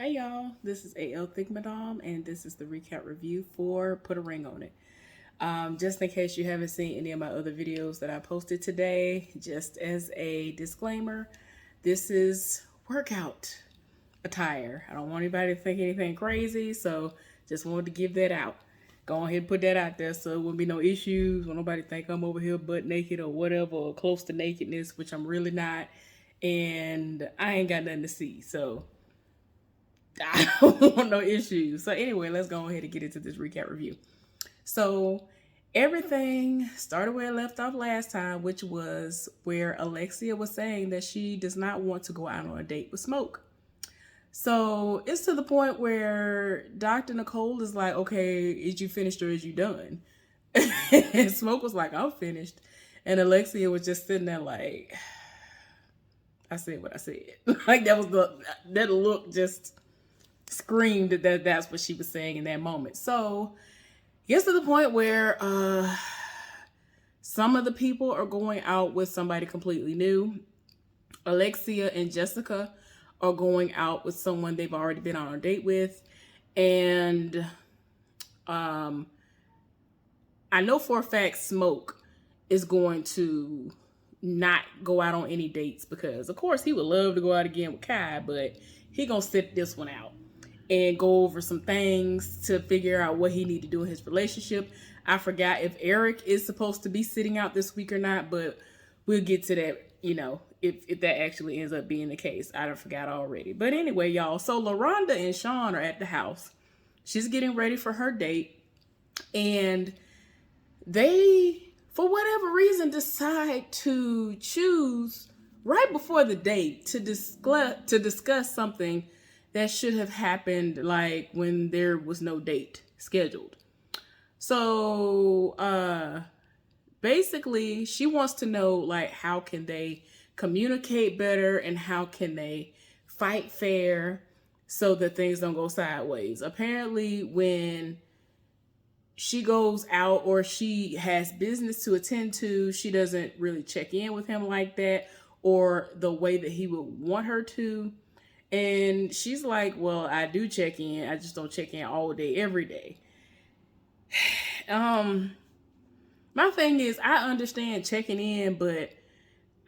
Hey y'all, this is AL Thick Madame, and this is the recap review for Put a Ring on It. Just in case you haven't seen any of my other videos that I posted today, just as a disclaimer, this is workout attire. I don't want anybody to think anything crazy, so just wanted to give that out. Go ahead and put that out there so there won't be no issues. When nobody think I'm over here butt naked or whatever, or close to nakedness, which I'm really not, and I ain't got nothing to see, so I don't want no issues. So anyway, let's go ahead and get into this recap review. So everything started where it left off last time, which was where Alexia was saying that she does not want to go out on a date with Smoke. So it's to the point where Dr. Nicole is like, okay, is you finished or is you done? And Smoke was like, I'm finished. And Alexia was just sitting there like, I said what I said. Like that look just screamed that that's what she was saying in that moment. So it gets to the point where some of the people are going out with somebody completely new. Alexia and Jessica are going out with someone they've already been on a date with. And I know for a fact Smoke is going to not go out on any dates because, of course, he would love to go out again with Kai, but he gonna sit this one out and go over some things to figure out what he need to do in his relationship. I forgot if Eric is supposed to be sitting out this week or not, but we'll get to that, if that actually ends up being the case. I forgot already. But anyway, y'all, so LaRonda and Shawn are at the house. She's getting ready for her date, and they, for whatever reason, decide to choose right before the date to discuss something that should have happened like when there was no date scheduled. So basically she wants to know like how can they communicate better and how can they fight fair so that things don't go sideways. Apparently when she goes out or she has business to attend to, she doesn't really check in with him like that or the way that he would want her to. And she's like, well, I do check in. I just don't check in all day, every day. My thing is, I understand checking in, but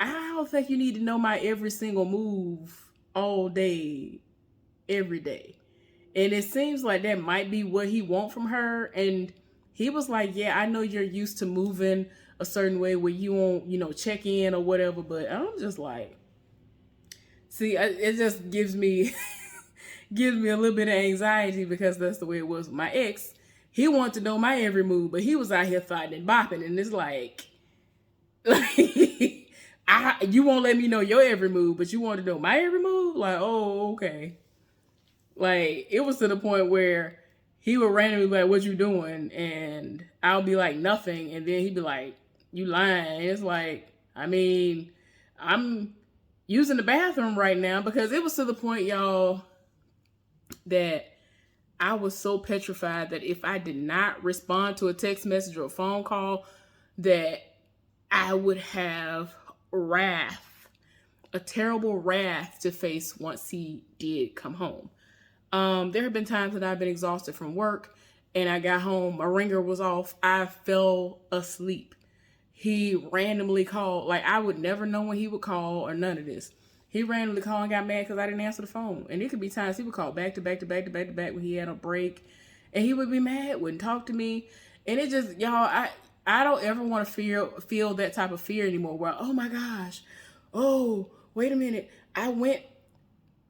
I don't think you need to know my every single move all day, every day. And it seems like that might be what he wants from her. And he was like, yeah, I know you're used to moving a certain way where you won't, check in or whatever. But I'm just like, see, it just gives me gives me a little bit of anxiety because that's the way it was with my ex. He wanted to know my every move, but he was out here fighting and bopping, and it's like you won't let me know your every move, but you want to know my every move? Like, oh, okay. Like, it was to the point where he would randomly be like, what you doing? And I'll be like, nothing. And then he'd be like, you lying. And it's like, I mean, I'm using the bathroom right now because it was to the point, y'all, that I was so petrified that if I did not respond to a text message or a phone call, that I would have wrath, a terrible wrath to face once he did come home. There have been times that I've been exhausted from work and I got home, my ringer was off, I fell asleep. He randomly called, like I would never know when he would call or none of this. He randomly called and got mad because I didn't answer the phone. And it could be times he would call back to back to back to back to back when he had a break. And he would be mad, wouldn't talk to me. And it just, y'all, I don't ever want to feel that type of fear anymore where, oh my gosh, oh, wait a minute. I went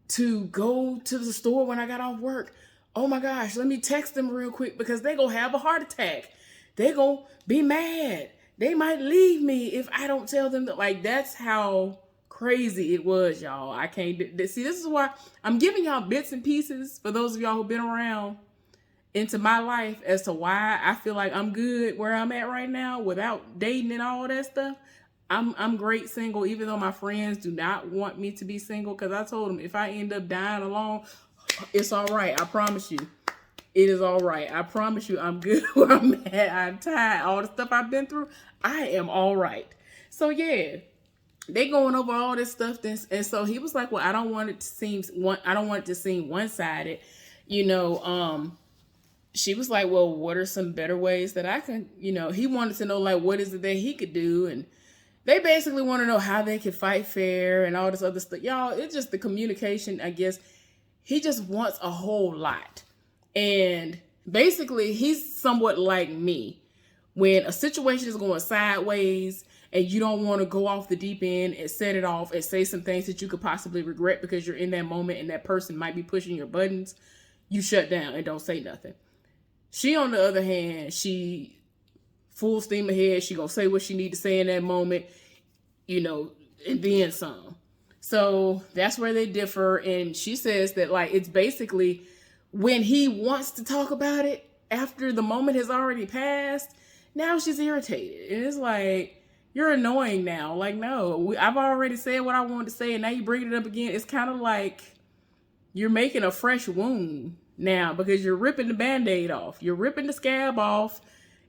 to go to the store when I got off work. Oh my gosh, let me text them real quick because they gonna have a heart attack. They gonna be mad. They might leave me if I don't tell them that. Like, that's how crazy it was, y'all. I can't see. This is why I'm giving y'all bits and pieces for those of y'all who've been around into my life as to why I feel like I'm good where I'm at right now without dating and all that stuff. I'm great single, even though my friends do not want me to be single, because I told them if I end up dying alone, it's all right. I promise you. It is all right. I promise you I'm good where I'm at. I'm tired. All the stuff I've been through, I am all right. So yeah, they going over all this stuff. And so he was like, well, I don't want it to seem one-sided. You know, she was like, well, what are some better ways that I can, he wanted to know, like, what is it that he could do? And they basically want to know how they can fight fair and all this other stuff. Y'all, it's just the communication, I guess. He just wants a whole lot. And basically, he's somewhat like me. When a situation is going sideways and you don't want to go off the deep end and set it off and say some things that you could possibly regret because you're in that moment and that person might be pushing your buttons, you shut down and don't say nothing. She, on the other hand, she full steam ahead. She gonna say what she need to say in that moment, and then some. So that's where they differ. And she says that, like, it's basically when he wants to talk about it after the moment has already passed, now she's irritated. And it's like, you're annoying now. Like, no, I've already said what I wanted to say, and now you bring it up again. It's kind of like you're making a fresh wound now because you're ripping the Band-Aid off. You're ripping the scab off.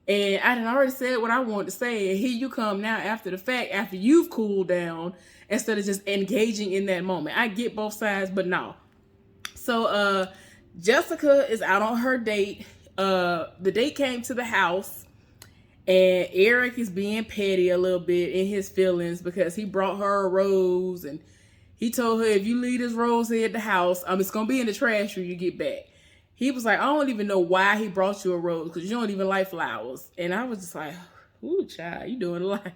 And I had already said what I wanted to say. And here you come now after the fact, after you've cooled down, instead of just engaging in that moment. I get both sides, but no. So Jessica is out on her date. The date came to the house. And Eric is being petty a little bit in his feelings because he brought her a rose. And he told her, if you leave this rose here at the house, it's going to be in the trash when you get back. He was like, I don't even know why he brought you a rose because you don't even like flowers. And I was just like, ooh, child, you doing a lot.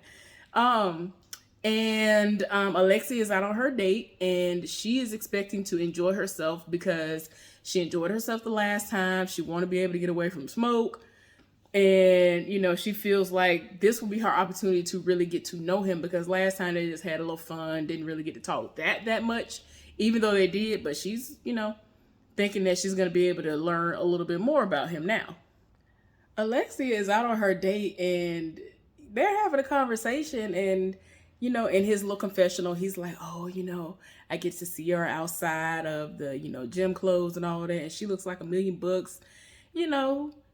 And Alexia is out on her date and she is expecting to enjoy herself because she enjoyed herself the last time. She want to be able to get away from smoke. And, she feels like this will be her opportunity to really get to know him because last time they just had a little fun, didn't really get to talk that much, even though they did. But she's, thinking that she's going to be able to learn a little bit more about him now. Alexia is out on her date and they're having a conversation and, in his little confessional, he's like, oh, I get to see her outside of the, gym clothes and all that. And she looks like $1 million.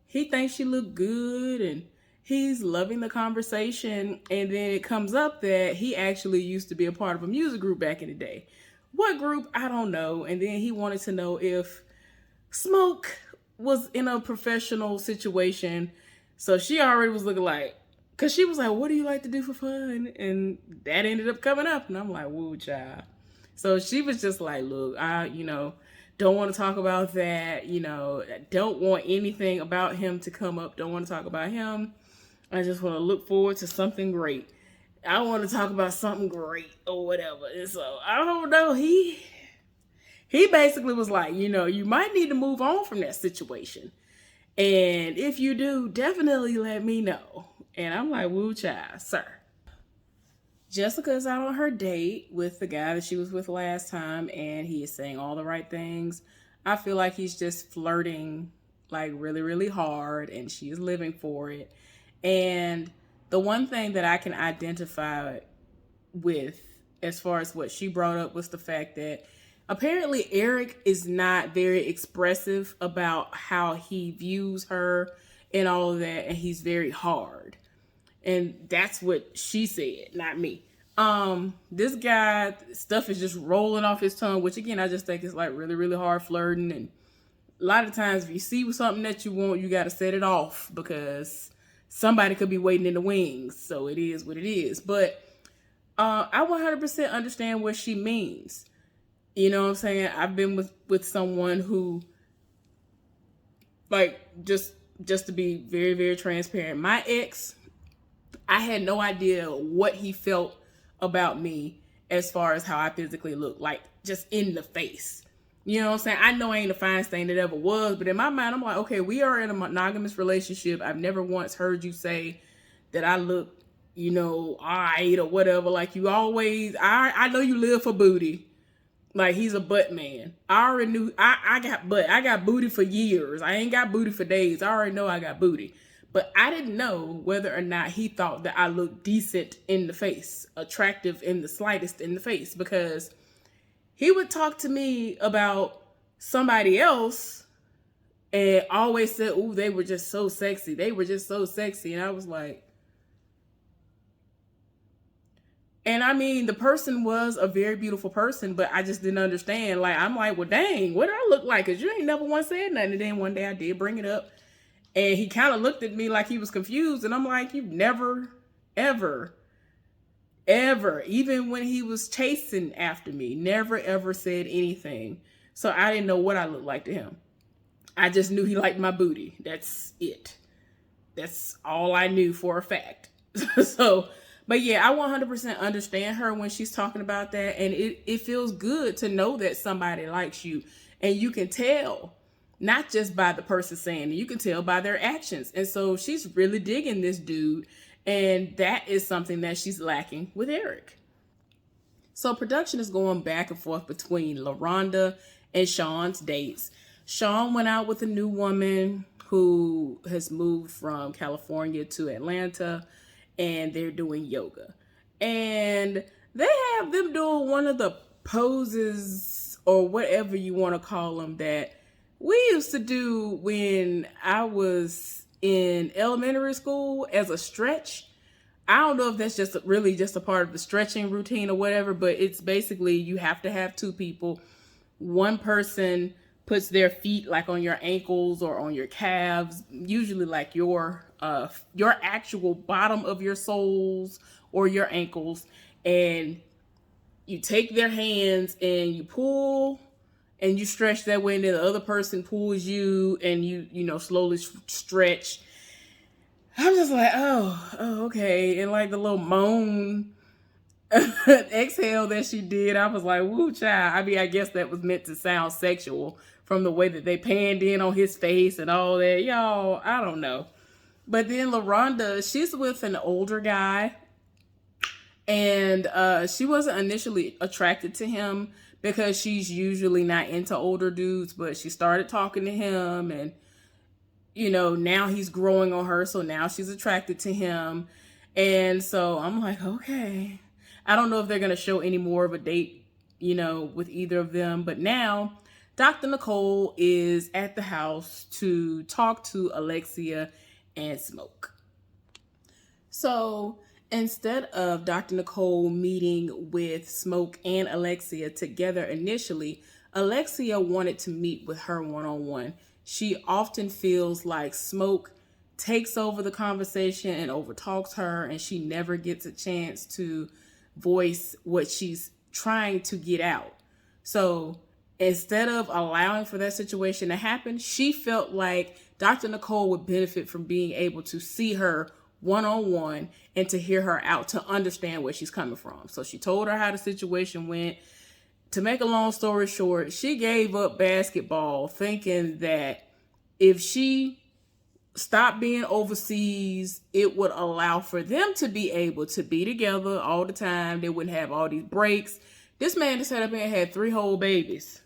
He thinks she looked good and he's loving the conversation. And then it comes up that he actually used to be a part of a music group back in the day. What group? I don't know. And then he wanted to know if Smoke was in a professional situation. So she already was looking like, because she was like, what do you like to do for fun? And that ended up coming up. And I'm like, woo, child. So she was just like, look, I, don't want to talk about that. Don't want anything about him to come up. Don't want to talk about him. I just want to look forward to something great. I want to talk about something great or whatever. And so, I don't know. He basically was like, you might need to move on from that situation. And if you do, definitely let me know. And I'm like, woo, child, sir. Jessica is out on her date with the guy that she was with last time, and he is saying all the right things. I feel like he's just flirting like really, really hard, and she is living for it. And the one thing that I can identify with as far as what she brought up was the fact that apparently Eric is not very expressive about how he views her and all of that, and he's very hard. And that's what she said, not me. This guy, stuff is just rolling off his tongue, which again, I just think is like really, really hard flirting. And a lot of times if you see something that you want, you got to set it off because somebody could be waiting in the wings. So it is what it is. But I 100% understand what she means. You know what I'm saying? I've been with someone who, like, just to be very, very transparent, my ex, I had no idea what he felt about me as far as how I physically look, like just in the face. You know what I'm saying? I know I ain't the finest thing that ever was, but in my mind, I'm like, okay, we are in a monogamous relationship. I've never once heard you say that I look, all right or whatever. Like you always, I know you live for booty. Like he's a butt man. I already knew I got butt. I got booty for years. I ain't got booty for days. I already know I got booty. But I didn't know whether or not he thought that I looked decent in the face, attractive in the slightest in the face, because he would talk to me about somebody else and always said, "Ooh, they were just so sexy. They were just so sexy." And I was like, And I mean, the person was a very beautiful person, but I just didn't understand. Like, I'm like, well, dang, what do I look like? Because you ain't never once said nothing. And then one day I did bring it up. And he kind of looked at me like he was confused. And I'm like, you've never, ever, ever, even when he was chasing after me, never, ever said anything. So I didn't know what I looked like to him. I just knew he liked my booty. That's it. That's all I knew for a fact. So, but yeah, I 100% understand her when she's talking about that. And it feels good to know that somebody likes you. And you can tell, not just by the person saying it, you can tell by their actions. And so she's really digging this dude. And that is something that she's lacking with Eric. So production is going back and forth between LaRonda and Shawns Dates. Shawn went out with a new woman who has moved from California to Atlanta, and they're doing yoga. And they have them doing one of the poses or whatever you want to call them that we used to do when I was in elementary school as a stretch. I don't know if that's just really just a part of the stretching routine or whatever, but it's basically you have to have two people. One person puts their feet like on your ankles or on your calves, usually like your actual bottom of your soles or your ankles, and you take their hands and you pull and you stretch that way, and then the other person pulls you and you slowly stretch. I'm just like, oh, okay. And like the little moan exhale that she did, I was like, woo, child. I mean, I guess that was meant to sound sexual from the way that they panned in on his face and all that. Y'all, I don't know. But then LaRonda, she's with an older guy. And she wasn't initially attracted to him because she's usually not into older dudes. But she started talking to him and now he's growing on her, so now she's attracted to him. And so I'm like, okay. I don't know if they're going to show any more of a date, with either of them. But now Dr. Nicole is at the house to talk to Alexia and Smoke. So instead of Dr. Nicole meeting with Smoke and Alexia together initially, Alexia wanted to meet with her one-on-one. She often feels like Smoke takes over the conversation and overtalks her, and she never gets a chance to voice what she's trying to get out. So instead of allowing for that situation to happen, she felt like Dr. Nicole would benefit from being able to see her one-on-one and to hear her out, to understand where she's coming from. So she told her how the situation went. To make a long story short, she gave up basketball thinking that if she stopped being overseas, it would allow for them to be able to be together all the time. They wouldn't have all these breaks. This man just had up and had 3 whole babies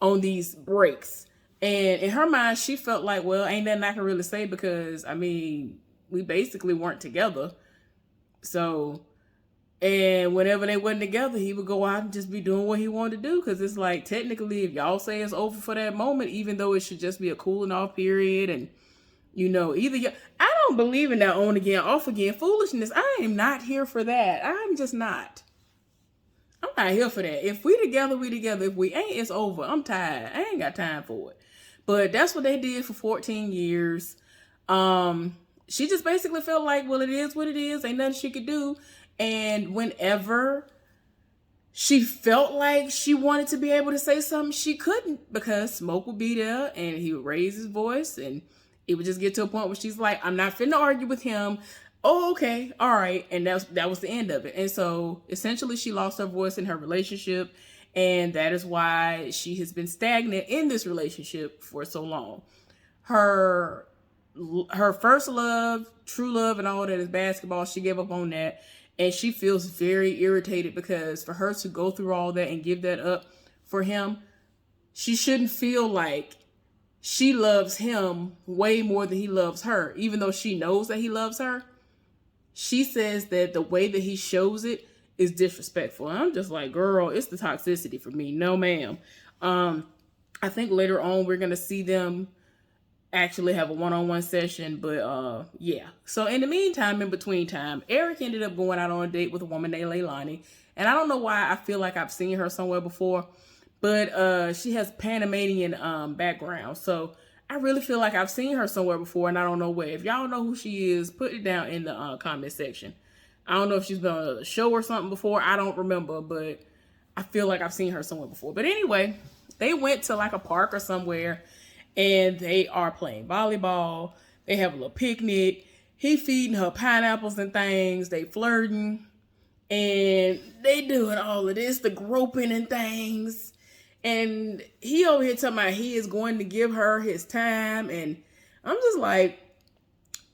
on these breaks. And in her mind, she felt like, well, ain't nothing I can really say because, I mean, we basically weren't together. So... and whenever they wasn't together, he would go out and just be doing what he wanted to do. Because it's like, technically, if y'all say it's over for that moment, even though it should just be a cooling off period. And, I don't believe in that on again, off again foolishness. I am not here for that. I'm just not. I'm not here for that. If we together, we together. If we ain't, it's over. I'm tired. I ain't got time for it. But that's what they did for 14 years. She just basically felt like, well, it is what it is. Ain't nothing she could do. And whenever she felt like she wanted to be able to say something, she couldn't because Smoke would be there and he would raise his voice and it would just get to a point where she's like, I'm not finna argue with him. Oh, okay. All right. And that was the end of it. And so essentially she lost her voice in her relationship. And that is why she has been stagnant in this relationship for so long. Her first love, true love and all that is basketball. She gave up on that. And she feels very irritated because for her to go through all that and give that up for him, she shouldn't feel like she loves him way more than he loves her. Even though she knows that he loves her, she says that the way that he shows it is disrespectful. And I'm just like, girl, it's the toxicity for me. No, ma'am. I think later on we're going to see them actually have a one-on-one session. But yeah. So in the meantime, in between time, Eric ended up going out on a date with a woman named Leilani. And I don't know why I feel like I've seen her somewhere before, but she has Panamanian background. So I really feel like I've seen her somewhere before, and I don't know where. If y'all know who she is, put it down in the comment section. I don't know if she's been on a show or something before. I don't remember, but I feel like I've seen her somewhere before. But anyway, they went to like a park or somewhere, and they are playing volleyball. They have a little picnic. He feeding her pineapples and things. They flirting. And they doing all of this, the groping and things. And he over here talking about he is going to give her his time. And I'm just like,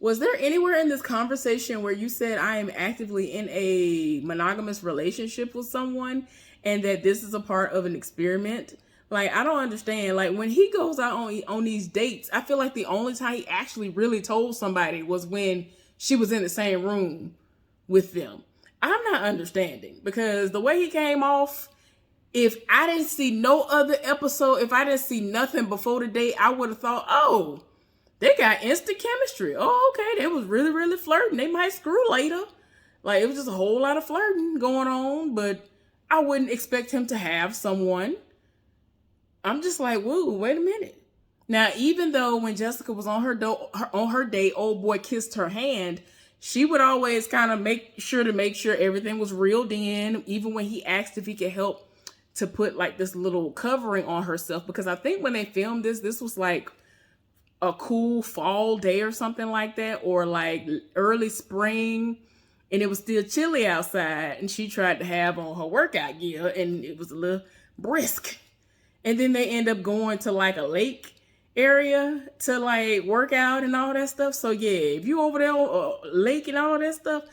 was there anywhere in this conversation where you said I am actively in a monogamous relationship with someone and that this is a part of an experiment? Like, I don't understand. Like, when he goes out on these dates, I feel like the only time he actually really told somebody was when she was in the same room with them. I'm not understanding, because the way he came off, if I didn't see no other episode, if I didn't see nothing before the date, I would have thought, oh, they got instant chemistry. Oh, okay, they was really, really flirting. They might screw later. Like, it was just a whole lot of flirting going on, but I wouldn't expect him to have someone. I'm just like, whoa, wait a minute. Now, even though when Jessica was on her date, old boy kissed her hand, she would always kind of make sure everything was reeled in, even when he asked if he could help to put like this little covering on herself. Because I think when they filmed this was like a cool fall day or something like that, or like early spring, and it was still chilly outside, and she tried to have on her workout gear, and it was a little brisk. And then they end up going to like a lake area to like work out and all that stuff. So yeah, if you over there on lake and all that stuff,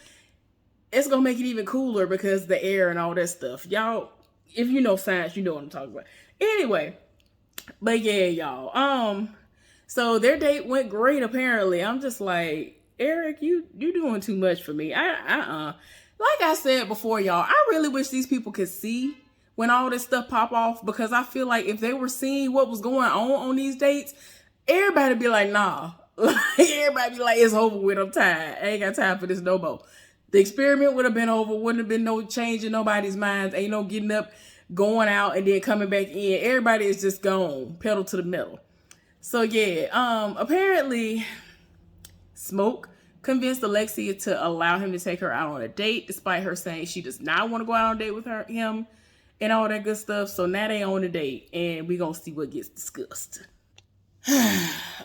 it's gonna make it even cooler because the air and all that stuff. Y'all, if you know science, you know what I'm talking about. Anyway, but yeah, y'all. So their date went great apparently. I'm just like, Eric, you doing too much for me. Like I said before, y'all, I really wish these people could see when all this stuff pop off, because I feel like if they were seeing what was going on these dates, everybody be like, nah. Everybody be like, it's over with, I'm tired. I ain't got time for this no more. The experiment would have been over, wouldn't have been no change in nobody's minds, ain't no getting up, going out, and then coming back in. Everybody is just gone, pedal to the metal. So yeah, apparently Smoke convinced Alexia to allow him to take her out on a date, despite her saying she does not want to go out on a date with him. And all that good stuff. So now they on a date, and we gonna see what gets discussed.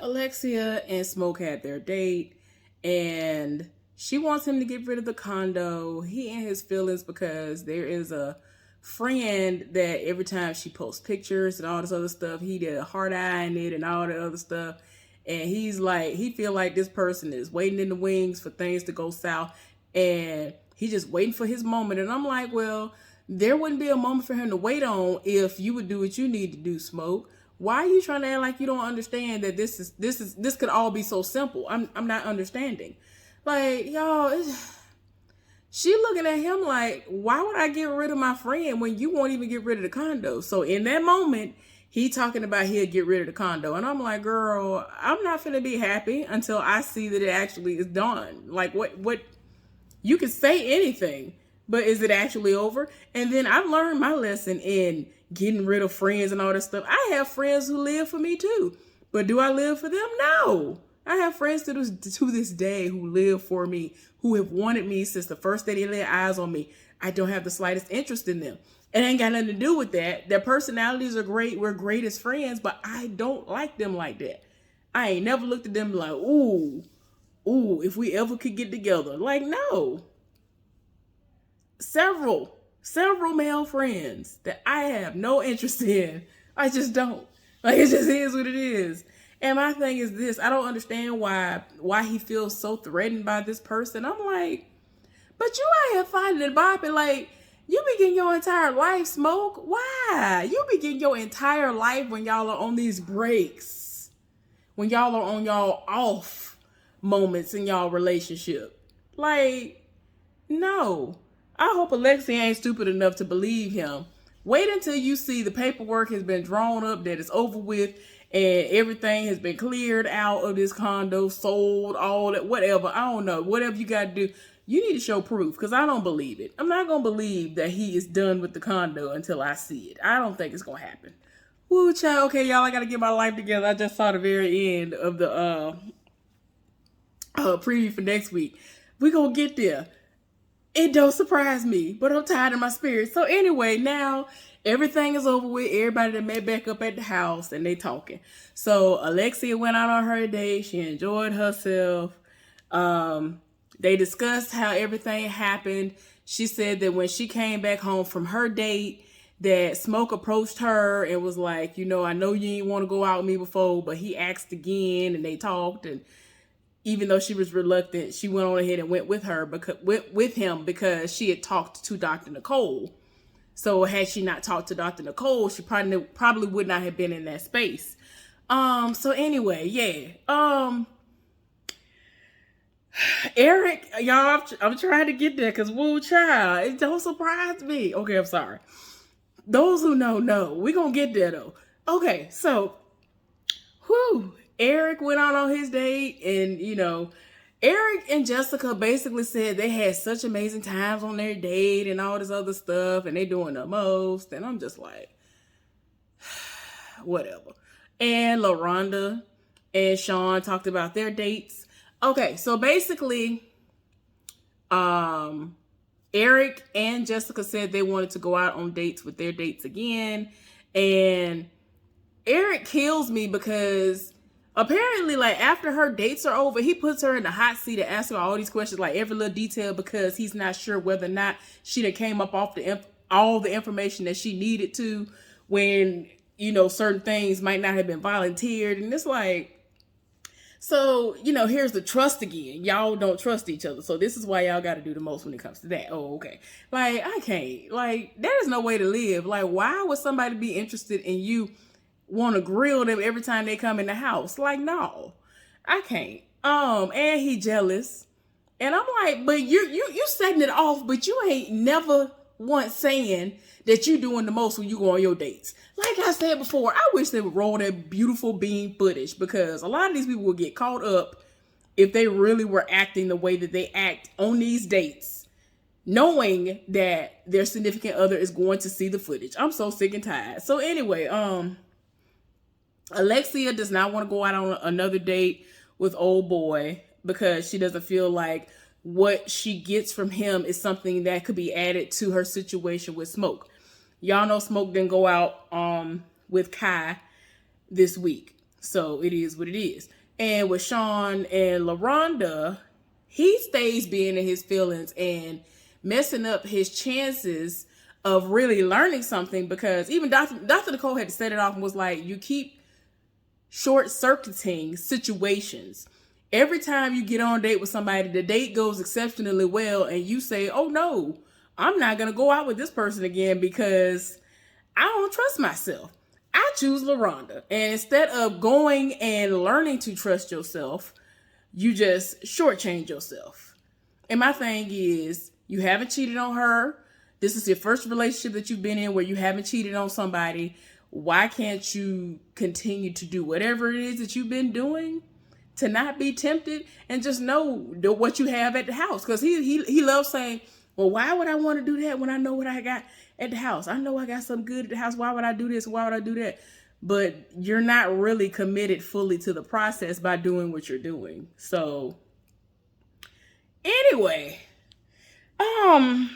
Alexia and Smoke had their date, and she wants him to get rid of the condo. He in his feelings because there is a friend that every time she posts pictures and all this other stuff, he did a hard eye in it and all that other stuff. And he's like, he feel like this person is waiting in the wings for things to go south, and he's just waiting for his moment. And I'm like, well, there wouldn't be a moment for him to wait on if you would do what you need to do, Smoke. Why are you trying to act like you don't understand that this could all be so simple? I'm not understanding. Like, y'all, she looking at him like, why would I get rid of my friend when you won't even get rid of the condo? So in that moment, he talking about he'll get rid of the condo. And I'm like, girl, I'm not finna be happy until I see that it actually is done. Like, what you can say anything, but is it actually over? And then I've learned my lesson in getting rid of friends and all that stuff. I have friends who live for me too. But do I live for them? No. I have friends to this day who live for me, who have wanted me since the first day they laid eyes on me. I don't have the slightest interest in them. It ain't got nothing to do with that. Their personalities are great. We're great as friends, but I don't like them like that. I ain't never looked at them like, ooh, if we ever could get together. Like, no. Several male friends that I have no interest in. I just don't. Like, it just is what it is. And my thing is this, I don't understand why he feels so threatened by this person. I'm like, but you out here finding and bopping, like, you begin your entire life, Smoke. Why? You begin your entire life when y'all are on these breaks. When y'all are on y'all off moments in y'all relationship. Like, no. I hope Alexia ain't stupid enough to believe him Wait until you see the paperwork has been drawn up, that it's over with, and everything has been cleared out of this condo, sold, all that, whatever. I don't know. Whatever you got to do, you need to show proof, because I don't believe it. I'm not going to believe that he is done with the condo until I see it. I don't think it's going to happen. Woo, child. Okay, y'all, I got to get my life together. I just saw the very end of the preview for next week. We going to get there. It don't surprise me, but I'm tired of my spirit. So anyway, now everything is over with. Everybody that met back up at the house and they talking. So Alexia went out on her date. She enjoyed herself. They discussed how everything happened. She said that when she came back home from her date, that Smoke approached her and was like, you know, I know you didn't want to go out with me before, but he asked again, and they talked, and even though she was reluctant, she went on ahead and went with her with him because she had talked to Dr. Nicole. So had she not talked to Dr. Nicole, she probably would not have been in that space. So anyway, yeah. Eric, y'all, I'm trying to get there because woo child, it don't surprise me. Okay, I'm sorry. Those who know. We're gonna get there though. Okay, so Eric went out on his date, and you know, Eric and Jessica basically said they had such amazing times on their date and all this other stuff, and they doing the most, and I'm just like, whatever. And LaRonda and Shawn talked about their dates. Okay, so basically, Eric and Jessica said they wanted to go out on dates with their dates again, and Eric kills me because apparently, like, after her dates are over, he puts her in the hot seat and asks her all these questions, like every little detail, because he's not sure whether or not she done came up off all the information that she needed to, when, you know, certain things might not have been volunteered. And it's like, so, you know, here's the trust again. Y'all don't trust each other. So this is why y'all got to do the most when it comes to that. Oh, okay. Like, I can't. Like, there is no way to live. Like, why would somebody be interested in you, want to grill them every time they come in the house? Like, no, I can't. And he jealous. And I'm like, but you setting it off, but you ain't never once saying that you doing the most when you go on your dates. Like I said before, I wish they would roll that beautiful bean footage, because a lot of these people will get caught up if they really were acting the way that they act on these dates, knowing that their significant other is going to see the footage. I'm so sick and tired. So anyway, Alexia does not want to go out on another date with old boy because she doesn't feel like what she gets from him is something that could be added to her situation with Smoke. Y'all know Smoke didn't go out with Kai this week, so it is what it is. And with Shawn and LaRonda, he stays being in his feelings and messing up his chances of really learning something, because even Dr. Nicole had to set it off and was like, you keep short-circuiting situations. Every time you get on a date with somebody, the date goes exceptionally well, and you say, oh no, I'm not going to go out with this person again because I don't trust myself. I choose LaRonda. And instead of going and learning to trust yourself, you just shortchange yourself. And my thing is, you haven't cheated on her. This is your first relationship that you've been in where you haven't cheated on somebody. Why can't you continue to do whatever it is that you've been doing to not be tempted, and just know what you have at the house? Because he loves saying, well, why would I want to do that when I know what I got at the house? I know I got something good at the house. Why would I do this? Why would I do that? But you're not really committed fully to the process by doing what you're doing. So anyway, I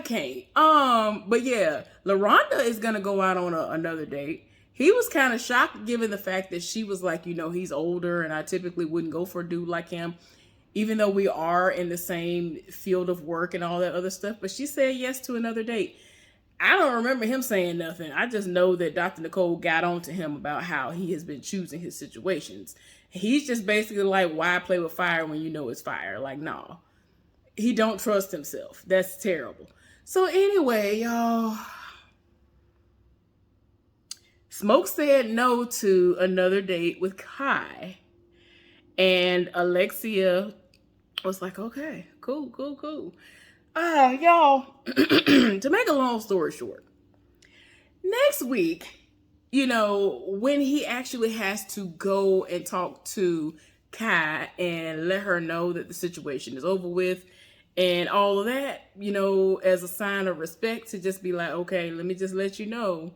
can't. But yeah, LaRonda is gonna go out on another date. He was kind of shocked given the fact that she was like, you know, he's older and I typically wouldn't go for a dude like him, even though we are in the same field of work and all that other stuff. But she said yes to another date. I don't remember him saying nothing. I just know that Dr. Nicole got on to him about how he has been choosing his situations. He's just basically like, why play with fire when you know it's fire? Like, no, he don't trust himself. That's terrible. So anyway, y'all, Smoke said no to another date with Kai, and Alexia was like, okay, cool. Y'all, to make a long story short, next week, when he actually has to go and talk to Kai and let her know that the situation is over with and all of that, as a sign of respect to just be like, okay, let me just let you know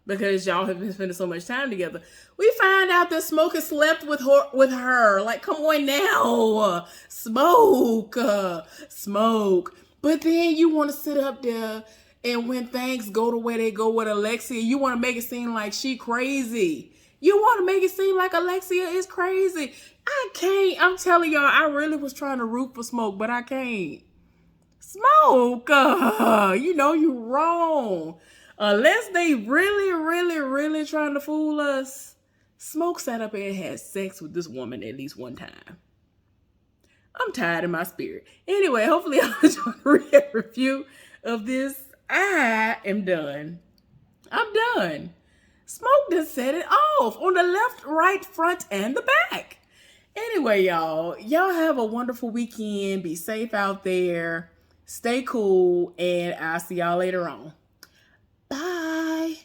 because y'all have been spending so much time together. We find out that Smoke has slept with her. Like, come on now, Smoke. But then you want to sit up there, and when things go the way they go with Alexia, you want to make it seem like she crazy. You want to make it seem like Alexia is crazy. I can't. I'm telling y'all, I really was trying to root for Smoke, but I can't. Smoke, you wrong. Unless they really, really, really trying to fool us, Smoke sat up and had sex with this woman at least one time. I'm tired in my spirit. Anyway, hopefully I'll enjoy the review of this. I am done. I'm done. Smoke just set it off on the left, right, front, and the back. Anyway, y'all have a wonderful weekend. Be safe out there. Stay cool, and I'll see y'all later on. Bye.